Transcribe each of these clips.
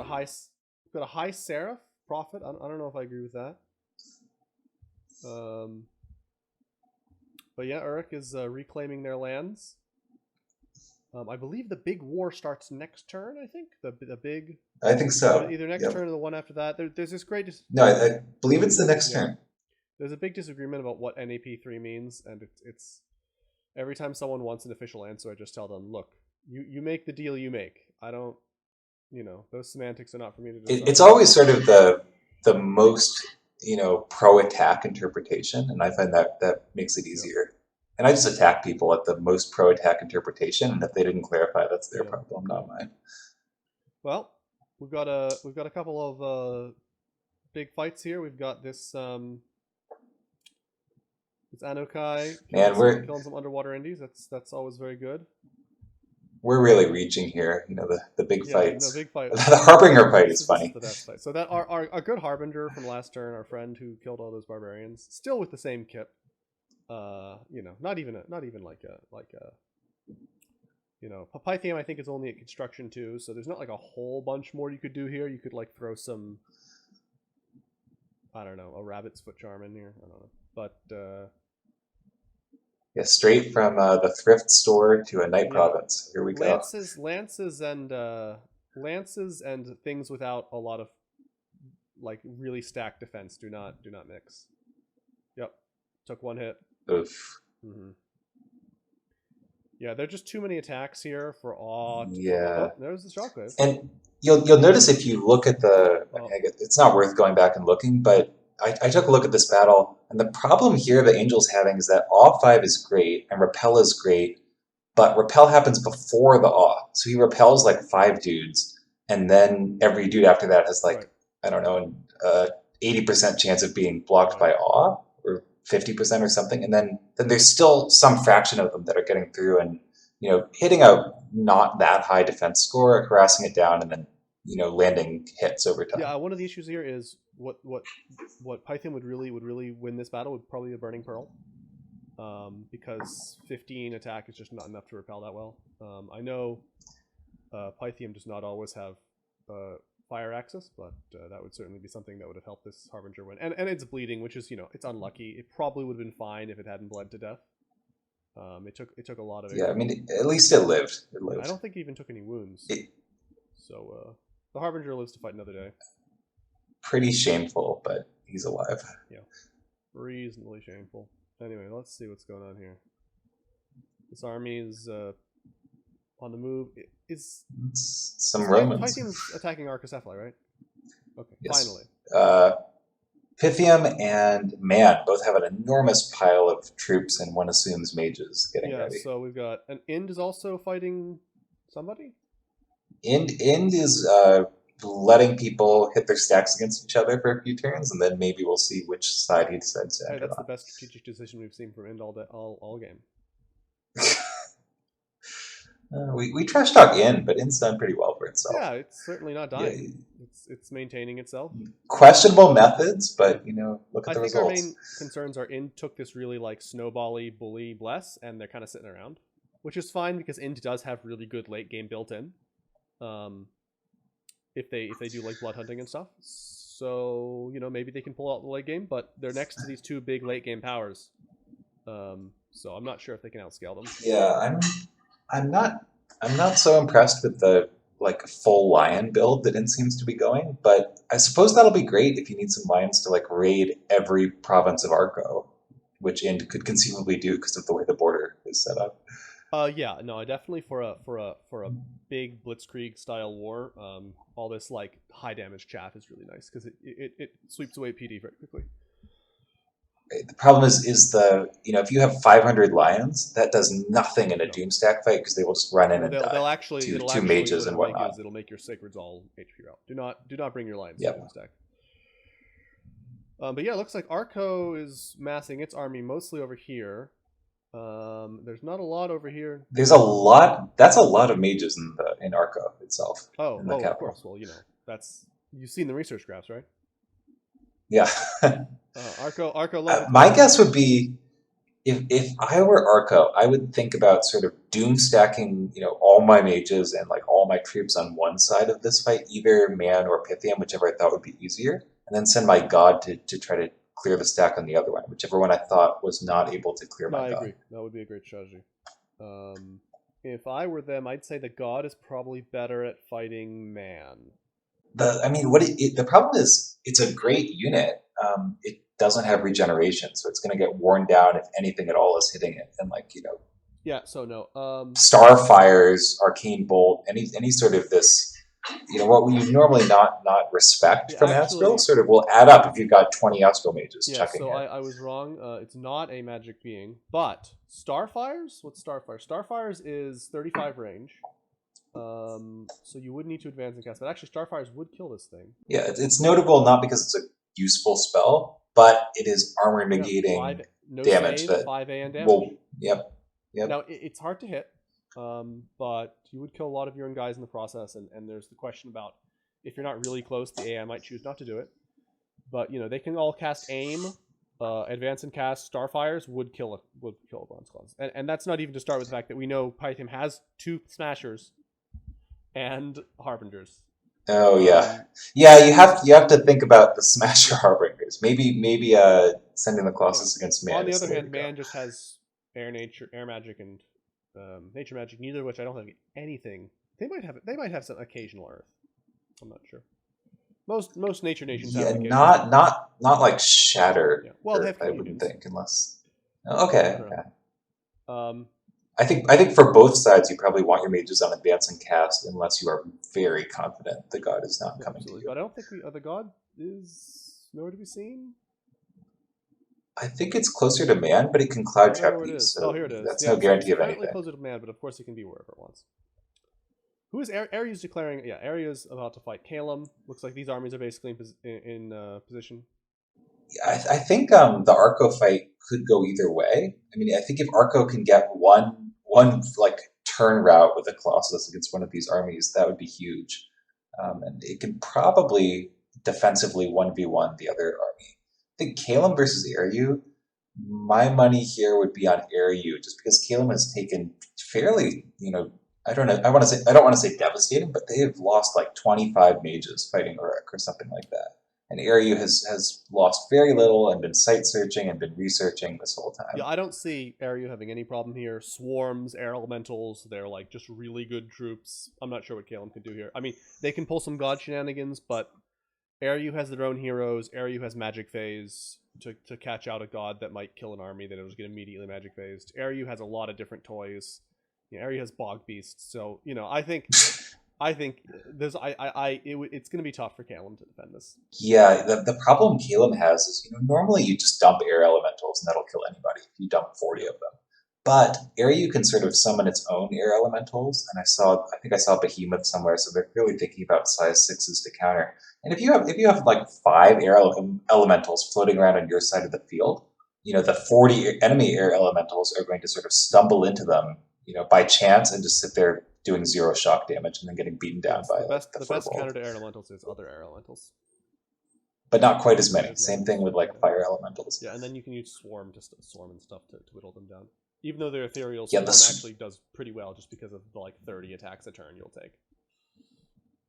got a high Seraph Prophet. I don't know if I agree with that. But yeah, Uruk is reclaiming their lands. I believe the big war starts next turn. I think the big. I think so. Either next Yep. turn or the one after that. There's this great. No, I believe it's the next Yeah. turn. There's a big disagreement about what NAP3 means, and it's every time someone wants an official answer, I just tell them, look, you make the deal you make. I don't, those semantics are not for me to decide. It's always sort of the most pro attack interpretation, and I find that makes it easier. And I just attack people at the most pro attack interpretation, and if they didn't clarify, that's their problem, not mine. Well, we've got a couple of big fights here. We've got this it's Anukai killing some underwater indies. That's always very good. We're really reaching here, the big fights. Big fight. The Harbinger fight is funny. The best fight. So that our good Harbinger from last turn, our friend who killed all those barbarians, still with the same kit. Not even like Pythium I think is only at construction too, so there's not like a whole bunch more you could do here. You could like throw some, I don't know, a rabbit's foot charm in here. I don't know, but yeah, straight from the thrift store to a night province. Here we go. Lances and things without a lot of like really stacked defense do not mix. Yep, took one hit. Oof. Mm-hmm. Yeah, there are just too many attacks here for all. Yeah. There's the shockwave. And you'll notice if you look at it's not worth going back and looking, but I took a look at this battle, and the problem here the Angel's having is that Awe 5 is great, and Repel is great, but Repel happens before the Awe. So he repels like 5 dudes, and then every dude after that has like, I don't know, 80% chance of being blocked by Awe, or 50% or something, and then there's still some fraction of them that are getting through and hitting a not that high defense score, harassing it down, and then landing hits over time. Yeah, one of the issues here is what Pythium would really win this battle would probably be a Burning Pearl, because 15 attack is just not enough to repel that well. I know Pythium does not always have fire access, but that would certainly be something that would have helped this Harbinger win. And it's bleeding, which is it's unlucky. It probably would have been fine if it hadn't bled to death. It took a lot of it. Yeah, I mean, at least it lived. I don't think it even took any wounds. So the Harbinger lives to fight another day. Pretty shameful, but he's alive. Yeah, reasonably shameful. Anyway, let's see what's going on here. This army is on the move. It's some Romans. Pythium's attacking Archocephaly, right? Okay, yes. Finally. Pythium and Man both have an enormous pile of troops, and one assumes mages getting ready. Yeah, so we've got... And Ind is also fighting somebody? Ind is letting people hit their stacks against each other for a few turns, and then maybe we'll see which side he decides to enter. That's the best strategic decision we've seen from Ind all game. We trash talk Ind, but Ind's done pretty well for itself. Yeah, it's certainly not dying. Yeah. It's maintaining itself. Questionable methods, but look at the results. I think our main concerns are Ind took this really like snowbally bully bless, and they're kind of sitting around, which is fine because Ind does have really good late game built in. If they do like blood hunting and stuff, so maybe they can pull out the late game, but they're next to these 2 big late game powers, so I'm not sure if they can outscale them. Yeah, I'm not so impressed with the like full lion build that Ind seems to be going, but I suppose that'll be great if you need some lions to like raid every province of Arco, which Ind could conceivably do because of the way the border is set up. Yeah, no, definitely for a big blitzkrieg style war, all this like high damage chaff is really nice because it sweeps away PD very quickly. The problem is if you have 500 lions, that does nothing in a Doomstack fight because they will just run in and die. Two mages and whatnot. It'll make your sacreds all HP out. Do not bring your lions to Doomstack. But yeah, it looks like Arco is massing its army mostly over here. There's not a lot over here. There's a lot. That's a lot of mages in Arco itself. Oh, of course. Well, you've seen the research graphs, right? Yeah. Arco. My guess would be if I were Arco, I would think about sort of doom stacking, all my mages and like all my troops on one side of this fight, either Man or Pythium, whichever I thought would be easier, and then send my God to try to clear the stack on the other one, whichever one I thought was not able to clear No, my I God. agree. That would be a great strategy. If I were them, I'd say the god is probably better at fighting man. I mean, the problem is it's a great unit. It doesn't have regeneration, so it's going to get worn down if anything at all is hitting it. And Yeah. So no. Starfires, Arcane Bolt, any sort of this, what we would normally not respect Yeah, from Astral, actually, sort of will add up if you've got 20 Astral mages yeah. chucking So it. I was wrong. It's not a magic being, but Starfires. What's Starfire? Starfires is 35 range. So you would need to advance and cast, but actually Starfires would kill this thing. Yeah, it's notable not because it's a useful spell, but it is armor Yeah, negating no damage save, that 5 AN damage. will. Yep. Now it's hard to hit, but you would kill a lot of your own guys in the process, and there's the question about if you're not really close, the AI might choose not to do it. But they can all cast aim, advance and cast. Starfires would kill a bronze claws, and that's not even to start with the fact that we know Pythium has 2 smashers and harbingers. Oh yeah, yeah. You have to think about the Smasher Harbingers. Maybe sending the Colossus against Man. On the is other way hand, to go. Man just has air magic, and nature magic. Neither of which I don't think anything. They might have some occasional Earth. I'm not sure. Most nature nations have Yeah, occasional. not like Shatter. Yeah. Well, they have I wouldn't communions. think unless. Okay. Um, I think for both sides, you probably want your mages on advance and cast, unless you are very confident the god is not coming to you. But I don't think the god is nowhere to be seen. I think it's closer to Man, but it can cloud trap these. So here it is. That's yeah, no guarantee it's of anything. Closer to Man, but of course it can be wherever it wants. Who is Aryu's declaring? Yeah, Aryu's about to fight Calum. Looks like these armies are basically in position. I think the Arco fight could go either way. I mean, I think if Arco can get one like turn route with a Colossus against one of these armies, that would be huge. And it can probably defensively 1v1 the other army. I think Calum versus Aryu, my money here would be on Aryu, just because Calum has taken fairly, I don't know. I don't want to say devastating, but they have lost like 25 mages fighting Uruk or something like that. And Aryu has lost very little and been site searching and been researching this whole time. Yeah, I don't see Aryu having any problem here. Swarms, air elementals, they're like just really good troops. I'm not sure what Calum can do here. I mean, they can pull some god shenanigans, but Aryu has their own heroes. Aryu has magic phase to catch out a god that might kill an army that it was going to immediately magic phased. Aryu has a lot of different toys. Aryu has bog beasts, so I think there's it's going to be tough for Calum to defend this. Yeah, the problem Calum has is normally you just dump air elementals and that'll kill anybody if you dump 40 of them. But Aryu can sort of summon its own air elementals, and I think I saw Behemoth somewhere, so they're clearly thinking about size 6s to counter. And if you have like 5 air elementals floating around on your side of the field, the 40 enemy air elementals are going to sort of stumble into them, by chance and just sit there doing 0 shock damage and then getting beaten down by the best Firbolg. counter to air elementals is other air elementals, but not quite as many. Same thing with like fire elementals. Yeah, and then you can use swarm and stuff to whittle them down. Even though they're ethereal, yeah, swarm actually does pretty well just because of the 30 attacks a turn you'll take.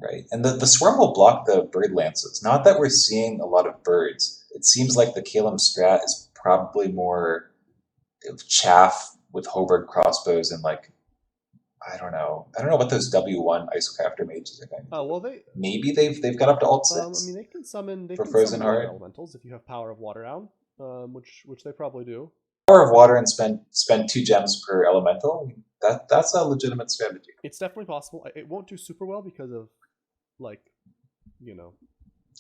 Right, and the swarm will block the bird lances. Not that we're seeing a lot of birds. It seems like the Calum strat is probably more chaff with Hobart crossbows and like I don't know what those W1 Icecrafter mages are going to do. Well, maybe they've got up to alt 6. I mean, they can summon Frozen Heart elementals if you have Power of Water down, which they probably do. Power of Water and spend 2 gems per elemental. That's a legitimate strategy. It's definitely possible. It won't do super well because of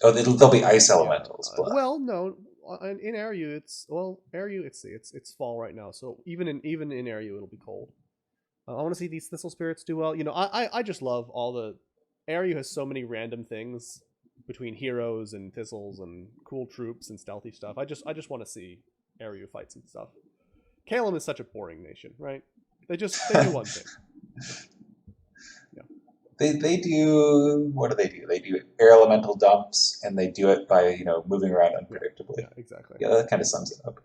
Oh, there'll be ice elementals. Well, no. In Aryu, it's fall right now, so even in Aryu, it'll be cold. I want to see these Thistle Spirits do well. I just love all the Aryu has so many random things between heroes and thistles and cool troops and stealthy stuff. I just want to see Aryu fights and stuff. Calum is such a boring nation, right? They do one thing. They do, what do? They do air elemental dumps, and they do it by moving around unpredictably. Yeah, exactly. Yeah, that kind of sums it up.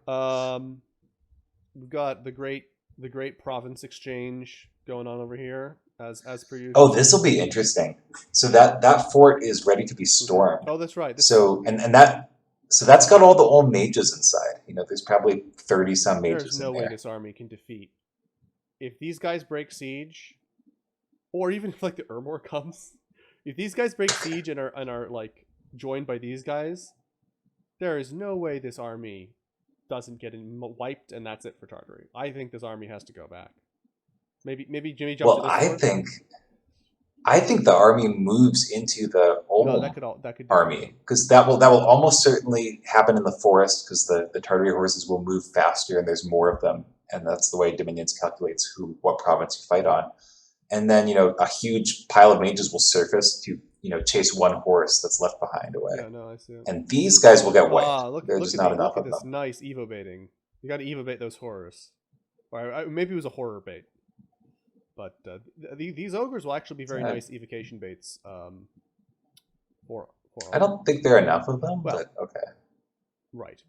we've got the great province exchange going on over here as per usual. Oh, this will be interesting. So that fort is ready to be stormed. Oh, that's right. So that's got all the old mages inside. You know, there's probably 30 some There's mages no in way there. this army can defeat. If these guys break siege, or even if like the Ermor comes, if these guys break siege and are like joined by these guys, there is no way this army doesn't get wiped, and that's it for Tartary. I think this army has to go back. Maybe Jimmy jumps Well, to this fort. I think the army moves into the No, Ulm that could do army because that will almost certainly happen in the forest because the Tartary horses will move faster and there's more of them, and that's the way Dominions calculates what province you fight on. And then a huge pile of mages will surface to chase one horse that's left behind away. Yeah, no, I see it. And these guys will get wiped. Look There's just at not enough look at of this them. nice Evo baiting. You got to Evo bait those horrors. Or maybe it was a horror bait. But these ogres will actually be very nice evocation baits. For I don't think there are enough of them, Well, but okay. right.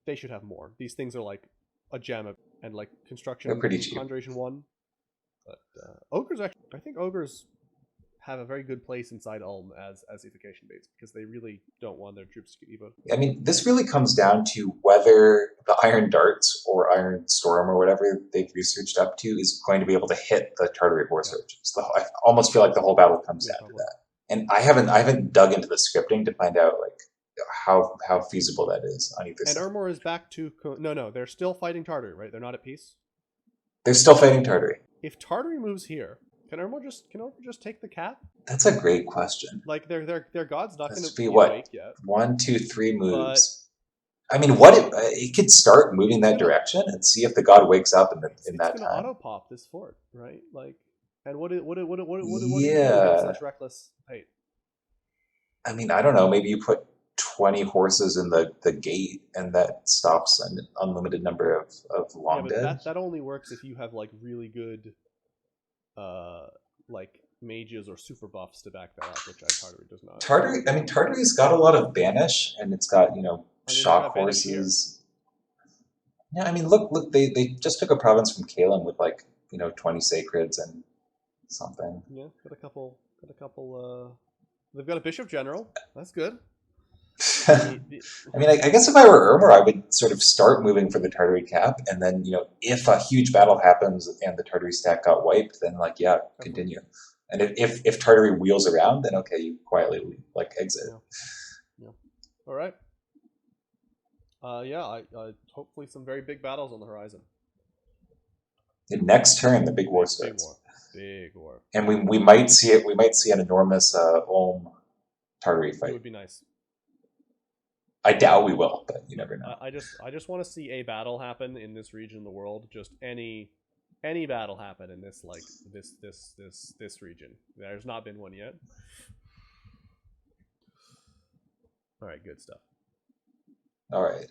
They should have more. These things are like a gem and like construction. They're pretty cheap. Conjuration 1. But ogres actually, I think ogres have a very good place inside Ulm as evocation baits because they really don't want their troops to get evoed. I mean, this really comes down to whether the Iron Darts or Iron Storm or whatever they've researched up to is going to be able to hit the Tartary horse archers. I almost feel like the whole battle comes down to that. And I haven't dug into the scripting to find out like how feasible that is on either side. And Ermor is back to no, they're still fighting Tartary, right? They're not at peace. They're still fighting Tartary. If Tartary moves here, can Ermor just take the cap? That's a great question. Like their god's not going to be what awake yet. 1, 2, 3 moves. But I mean, what if it could start moving that direction and see if the god wakes up in that time? It's going to auto pop this fort, right? Like, and what do you do Yeah. against such reckless height? I mean, I don't know. Maybe you put 20 horses in the gate, and that stops an unlimited number of long Yeah, dead. but that only works if you have like really good, like mages or super buffs to back that up, which Tartary does not. Tartary's got a lot of banish, and it's got shock Banish horses. Yeah, I mean, look, they just took a province from Kalin with like 20 sacreds and something. Yeah, got a couple. They've got a bishop general. That's good. I mean, I guess if I were Ermor, I would sort of start moving for the Tartary cap, and then if a huge battle happens and the Tartary stack got wiped, then continue. And if Tartary wheels around, then okay, you quietly exit. Yeah. All right. I hopefully some very big battles on the horizon. Next turn, the big war starts. Big war. And we might see it. We might see an enormous Ulm Tartary fight. It would be nice. I doubt we will, but you never know. I just want to see a battle happen in this region of the world. Just any battle happen in this this region. There's not been one yet. All right, good stuff. All right.